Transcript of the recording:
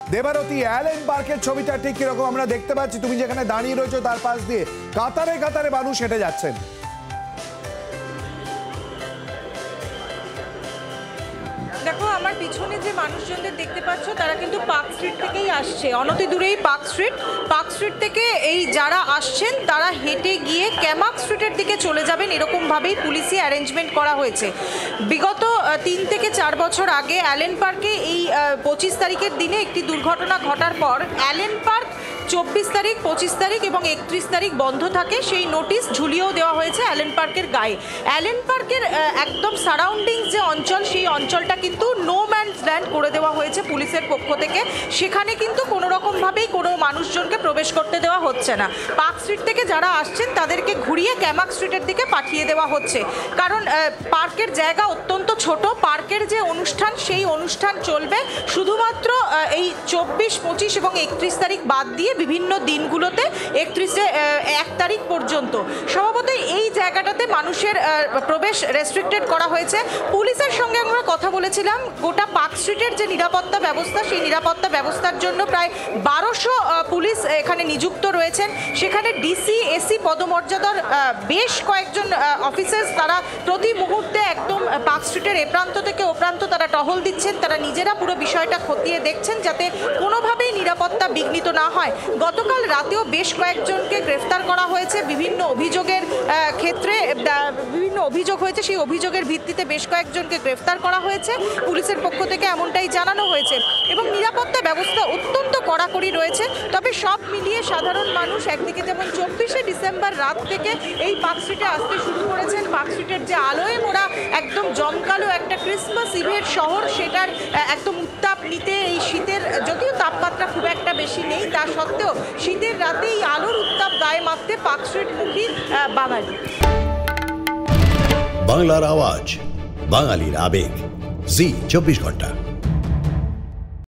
Debarati Allen পার্কের ছবিটা ঠিক কিরকম আমরা দেখতে পাচ্ছি, তুমি যেখানে দাঁড়িয়ে রয়েছো তার পাশ দিয়ে কাতারে কাতারে মানুষ হেঁটে যাচ্ছেন। দেখো, আমার পিছনে যে মানুষজনদের দেখতে পাচ্ছ তারা কিন্তু পার্ক স্ট্রিট থেকেই আসছে। অনতি দূরেই পার্ক স্ট্রিট থেকে এই যারা আসছেন তারা হেঁটে গিয়ে ক্যামাক স্ট্রিটের দিকে চলে যাবেন, এরকমভাবেই পুলিশি অ্যারেঞ্জমেন্ট করা হয়েছে। বিগত 3 থেকে 4 বছর আগে অ্যালেন পার্কে এই 25 তারিখের দিনে একটি দুর্ঘটনা ঘটার পর অ্যালেন পার্ক 24 তারিখ, 25 তারিখ এবং 31 তারিখ বন্ধ থাকে। সেই নোটিশ ঝুলিয়েও দেওয়া হয়েছে অ্যালেন পার্কের গায়ে। অ্যালেন পার্কের একদম সারাউন্ডিংস যে অঞ্চল, সেই অঞ্চলটা কিন্তু নো ম্যানস ল্যান্ড করে দেওয়া হয়েছে পুলিশের পক্ষ থেকে। সেখানে কিন্তু কোনো রকমভাবেই কোনো মানুষজনকে প্রবেশ করতে দেওয়া হচ্ছে না। পার্ক স্ট্রিট থেকে যারা আসছেন তাদেরকে ঘুরিয়ে ক্যামাক স্ট্রিটের দিকে পাঠিয়ে দেওয়া হচ্ছে, কারণ পার্কের জায়গা অত্যন্ত ছোট। পার্কের যে অনুষ্ঠান, সেই অনুষ্ঠান চলবে শুধুমাত্র এই 24, 25 এবং 31 তারিখ বাদ দিয়ে বিভিন্ন দিনগুলোতে 1 তারিখ পর্যন্ত। স্বভাবতই এই জায়গাটাতে মানুষের প্রবেশ রেস্ট্রিক্টেড করা হয়েছে। পুলিশের সঙ্গে আমরা কথা বলেছিলাম। গোটা পার্ক স্ট্রিটের যে নিরাপত্তা ব্যবস্থা, সেই নিরাপত্তা ব্যবস্থার জন্য প্রায় 1200 পুলিশ এখানে নিযুক্ত রয়েছেন। সেখানে ডিসি, এসি পদমর্যাদার বেশ কয়েকজন অফিসার্স তারা প্রতি মুহূর্তে একদম পার্ক স্ট্রিটের এ প্রান্ত থেকে ও প্রান্ত তারা টহল দিচ্ছেন। তারা নিজেরা পুরো বিষয়টা খতিয়ে দেখছেন যাতে কোনোভাবেই নিরাপত্তা বিঘ্নিত না হয়। গতকাল রাতেও বেশ কয়েকজনকে গ্রেফতার করা হয়েছে বিভিন্ন অভিযোগের ক্ষেত্রে। বিভিন্ন অভিযোগ হয়েছে, সেই অভিযোগের ভিত্তিতে বেশ কয়েকজনকে গ্রেফতার করা হয়েছে। পুলিশের পক্ষ থেকে এমনটাই জানানো হয়েছে এবং নিরাপত্তা ব্যবস্থা অত্যন্ত কড়াকড়ি রয়েছে। তবে সব মিলিয়ে সাধারণ মানুষ একদিকে যেমন 24শে ডিসেম্বর রাত থেকে এই পার্ক স্ট্রিটে আসতে শুরু করেছেন। পার্ক স্ট্রিটের যে আলোয় মোড়া একদম জমকালো একটা ক্রিসমাস ইভের শহর, সেটার একদম উত্তাপ নিতে এই শীতের, যদিও তাপমাত্রা খুব একটা বেশি নেই, তা সত্ত্বেও শীতের রাতে এই আলোর উত্তাপ গায়ে মাখতে পার্ক স্ট্রিট মুখী বাঙালি। বাংলার আওয়াজ, বাঙালির আবেগ, জি 24 ঘন্টা।